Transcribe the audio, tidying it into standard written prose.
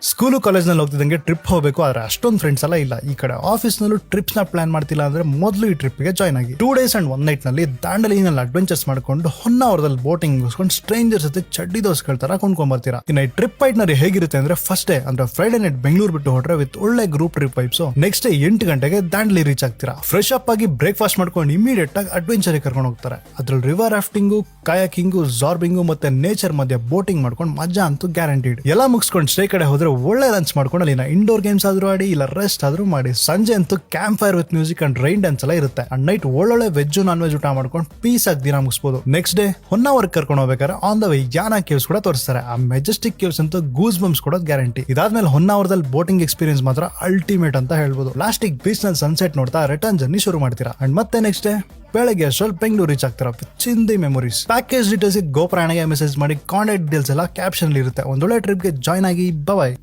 School ಕಾಲೇಜ್ನಲ್ಲಿ ಹೋಗ್ತಿದ್ದಂಗೆ trip ಹೋಗಬೇಕು, ಆದ್ರೆ ಅಷ್ಟೊಂದು ಫ್ರೆಂಡ್ಸ್ ಎಲ್ಲ ಇಲ್ಲ. ಈ ಕಡೆ ಆಫೀಸ್ನಲ್ಲೂ ಟ್ರಿಪ್ಸ್ ನ ಪ್ಲಾನ್ ಮಾಡ್ತಿಲ್ಲ ಅಂದ್ರೆ ಮೊದಲು ಈ ಟ್ರಿಪ್ಗೆ ಜಾಯ್ನ್ ಆಗಿ 2 days and 1 night ನಲ್ಲಿ ದಾಂಡಲಿನಲ್ಲಿ ಅಡ್ವೆಂಚರ್ಸ್ ಮಾಡ್ಕೊಂಡು ಹೊನ್ನಾವರದಲ್ಲಿ ಬೋಟಿಂಗ್ ಮುಗಿಸ್ಕೊಂಡು ಸ್ಟ್ರೇಂಜರ್ಸ್ ಜೊತೆ ಚಡ್ಡಿ ದೋಸ್ಗಳ ತರ ಕೊಂಡ್ಕೊಂಡ್ ಬರ್ತೀರಾ. ಇನ್ನು ಈ ಟ್ರಿಪ್ ಐಟ್ನರಿ ಹೇಗಿರುತ್ತೆ ಅಂದ್ರೆ ಫಸ್ಟ್ ಡೇ ಅಂದ್ರೆ ಫ್ರೈಡೆ ನೈಟ್ ಬೆಂಗಳೂರು ಬಿಟ್ಟು ಹೊಟ್ರೆ ವಿತ್ ಒಳ್ಳೆ group trip vibes. Next day 8 ಗಂಟೆಗೆ ದಾಂಡಲಿ ರೀಚ್ ಆಗ್ತೀರಾ. ಫ್ರೆಶ್ ಅಪ್ ಆಗಿ ಬ್ರೇಕ್ಫಾಸ್ಟ್ ಮಾಡ್ಕೊಂಡು ಇಮಿಡಿಯೇಟ್ ಆಗಿ ಅಡ್ವೆಂಚರ್ ಕರ್ಕೊಂಡು ಹೋಗ್ತಾರೆ. ಅದ್ರಲ್ಲಿ ರಿವರ್ ರಾಫ್ಟಿಂಗು, ಕಯಾಕಿಂಗು, ಜಾರ್ಬಿಂಗು ಮತ್ತೆ ನೇಚರ್ ಮಧ್ಯೆ ಬೋಟಿಂಗ್ ಮಾಡ್ಕೊಂಡು ಮಜಾ ಅಂತೂ ಗ್ಯಾರಂಟಿಡ್. ಎಲ್ಲ ಮುಗಿಸ್ಕೊಂಡು ಸ್ಟೇ ಕಡೆ ಹೋದ್ರೆ ಒಳ್ಳೆ ಲಂಚ್ ಮಾಡ್ಕೊಂಡು ಅಲ್ಲಿನ ಇಂಡೋರ್ ಗೇಮ್ಸ್ ಆದ್ರೂ ಆಡಿ ಇಲ್ಲ ರೆಸ್ಟ್ ಆದ್ರೂ ಮಾಡಿ. ಸಂಜೆ ಅಂತೂ camp fire with music and rain dance ಎಲ್ಲ ಇರುತ್ತೆ. ಅಂಡ್ ನೈಟ್ ಒಳ್ಳೊಳ್ಳೆ ವೆಜ್ ನಾನ್ ವೆಜ್ ಊಟ ಮಾಡ್ಕೊಂಡು ಪೀಸ್ ಆಗಿ ದಿನ ಮುಗಿಸಬಹುದು. ನೆಕ್ಸ್ಟ್ ಡೇ ಹೊನ್ನಾವರ್ ಕರ್ಕೊಂಡು ಹೋಗ್ಬೇಕಾದ್ರೆ ಆನ್ ದ ವೇ ಯಾನ ಕೇವ್ಸ್ ಕೂಡ ತೋರಿಸ್ತಾರೆ. ಆ ಮೆಜೆಸ್ಟಿಕ್ ಕೇವ್ಸ್ ಅಂತೂ ಗೂಸ್ ಬಂಪ್ಸ್ ಕೊಡೋದು ಗ್ಯಾರಂಟಿ. ಇದಾದ್ಮೇಲೆ ಹೊನ್ನಾವರದಲ್ಲಿ ಬೋಟಿಂಗ್ ಎಕ್ಸ್ಪೀರಿಯನ್ಸ್ ಮಾತ್ರ ಅಲ್ಟಿಮೇಟ್ ಅಂತ ಹೇಳ್ಬೋದು. ಲಾಸ್ಟಿಗೆ ಬೀಚ್ ನಲ್ಲಿ ಸನ್ಸೆಟ್ ನೋಡ್ತಾ ರಿಟರ್ನ್ ಜರ್ನಿ ಶುರು ಮಾಡ್ತೀರಾ. ಅಂಡ್ ಮತ್ತೆ ನೆಕ್ಸ್ಟ್ ಡೇ ಬೆಳಗ್ಗೆ ಅಷ್ಟರಲ್ಲಿ ಬೆಂಗಳೂರು ರೀಚ್ ಆಗ್ತೀರಾ. ಚಿಂದಿ ಮೆಮೊರೀಸ್. ಪ್ಯಾಕೇಜ್ ಡೀಟೇಲ್ಸ್ ಗೋಪ್ರಾಣಿಗೆ ಮೆಸೇಜ್ ಮಾಡಿ ಕಾಂಟ್ಯಾಕ್ಟ್ ಡೀಟೇಲ್ಸ್ ಎಲ್ಲ ಕ್ಯಾಪ್ಷನ್ ಇರುತ್ತೆ. ಒಂದೊಳ್ಳೆ ಟ್ರಿಪ್ಗೆ ಜಾಯ್ನ್ ಆಗಿ. ಬಾಯ್.